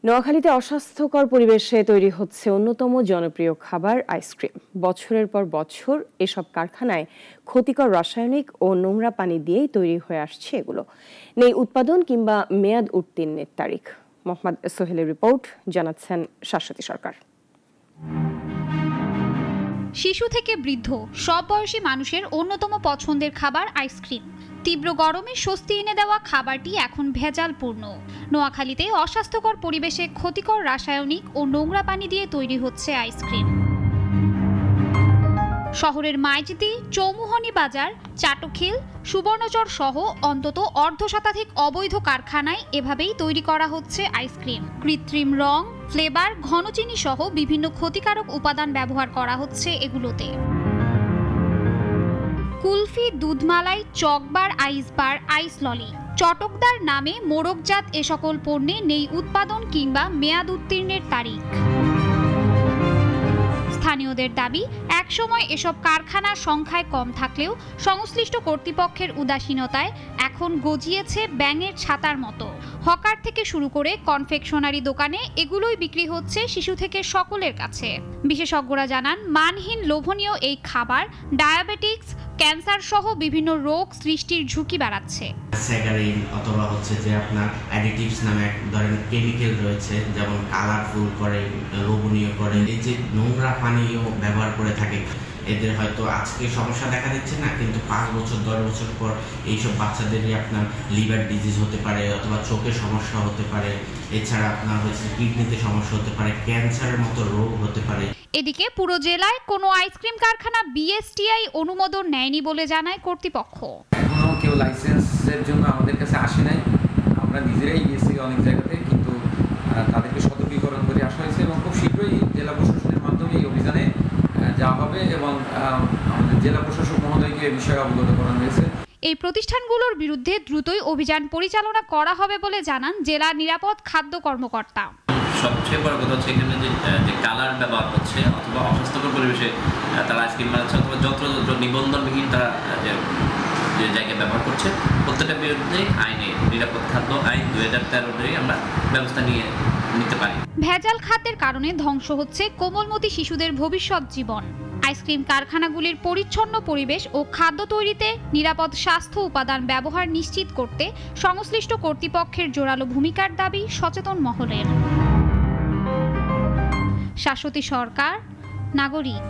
নোয়াখালীতে অস্বাস্থ্যকর পরিবেশে তৈরি হচ্ছে অন্যতম জনপ্রিয় খাবার আইসক্রিম। বছরের পর বছর এসব কারখানায় ক্ষতিকর রাসায়নিক ও নোংরা পানি দিয়েই তৈরি হয়ে আসছে এগুলো। নেই উৎপাদন কিংবা মেয়াদ উত্তীর্ণের তারিখ। মোহাম্মদ সোহেলের রিপোর্ট, জানাচ্ছেন শাশ্বতী সরকার। শিশু থেকে বৃদ্ধ সব বয়সী মানুষের অন্যতম পছন্দের খাবার আইসক্রিম। তীব্র গরমে স্বস্তি এনে দেওয়া খাবারটি এখন ভেজালপূর্ণ। নোয়াখালীতে অস্বাস্থ্যকর পরিবেশে ক্ষতিকর রাসায়নিক ও নোংরা পানি দিয়ে তৈরি হচ্ছে আইসক্রিম। শহরের মাইজদি, চৌমুহনী বাজার, চাটখিল, সুবর্ণচর সহ অন্তত অর্ধশতাধিক অবৈধ কারখানায় এভাবেই তৈরি করা হচ্ছে আইসক্রিম। কৃত্রিম রং, ফ্লেভার, ঘনচিনি সহ বিভিন্ন ক্ষতিকারক উপাদান ব্যবহার করা হচ্ছে এগুলোতে। কুলফি, দুধমালাই, চকবার, আইসবার, আইস ললি, চটকদার নামে মোড়কজাত এ সকল পণ্যে নেই উৎপাদন কিংবা মেয়াদ উত্তীর্ণের তারিখ। স্থানীয়দের দাবি, একসময় এসব কারখানার সংখ্যায় কম থাকলেও সংশ্লিষ্ট কর্তৃপক্ষের উদাসীনতায় এখন গজিয়েছে ব্যাঙের ছাতার মতো। হকার থেকে শুরু করে কনফেকশনারি দোকানে এগুলোই বিক্রি হচ্ছে শিশু থেকে সকলের কাছে। বিশেষজ্ঞরা জানান, মানহীন লোভনীয় এই খাবার ডায়াবেটিক্স, ক্যান্সার সহ বিভিন্ন রোগ সৃষ্টির ঝুঁকি বাড়াচ্ছে। স্যাকারিন অথবা হচ্ছে যে আপনার অ্যাডিটিভস নামে এক ধরনের কেমিক্যাল রয়েছে, যেমন কালারফুল করে, লোভনীয় করে। এই যে নোংরা পানিও ব্যবহার করে থাকে, এদের হয়তো আজকে সমস্যা দেখা দিচ্ছে না, কিন্তু 5 বছর 10 বছর পর এইসব বাচ্চাদেরই আপনার লিভার ডিজিজ হতে পারে, অথবা চোখের সমস্যা হতে পারে, এছাড়া আপনার হচ্ছে কিডনিতে সমস্যা হতে পারে, ক্যান্সারের মতো রোগ হতে পারে। এদিকে পুরো জেলায় কোনো আইসক্রিম কারখানা বিএসটিআই অনুমোদন নেয়নি বলে জানায় কর্তৃপক্ষ। এখনো কেউ লাইসেন্সের জন্য আমাদের কাছে আসে নাই। আমরা নিজেরাই গিয়েছি অনেক জায়গাতে, কিন্তু তাদেরকে সতর্কীকরণ করে আসা হয়েছে এবং খুব শীঘ্রই জেলা প্রশাসনের মাধ্যমে এই অভিযানে যাওয়া হবে এবং আমাদের জেলা প্রশাসক মহোদয়কে এই বিষয়ে অবগত করানো হয়েছে। এই প্রতিষ্ঠানগুলোর বিরুদ্ধে দ্রুতই অভিযান পরিচালনা করা হবে বলে জানান জেলা নিরাপদ খাদ্য কর্মকর্তা। সবচেয়ে বড় কথা হচ্ছে এখানে যে কালার ব্যবহার হচ্ছে অথবা অস্বাস্থ্যকর পরিবেশে তারা আইসক্রিম বানাচ্ছে অথবা যত্র নিবন্ধনবিহীন তারা যে জায়গায় ব্যবহার করছে, প্রত্যেকটার বিরুদ্ধে আইনে নিরাপদ খাদ্য আইন 2013 আমরা ব্যবস্থা নিতে পারি। ভেজাল খাদ্যের কারণে ধ্বংস হচ্ছে কোমলমতি শিশুদের ভবিষ্যৎ জীবন। আইসক্রিম কারখানাগুলির পরিচ্ছন্ন পরিবেশ ও খাদ্য তৈরিতে নিরাপদ স্বাস্থ্য উপাদান ব্যবহার নিশ্চিত করতে সংশ্লিষ্ট কর্তৃপক্ষের জোরালো ভূমিকার দাবি সচেতন মহলের। শাশ্বতী সরকার, নাগরিক।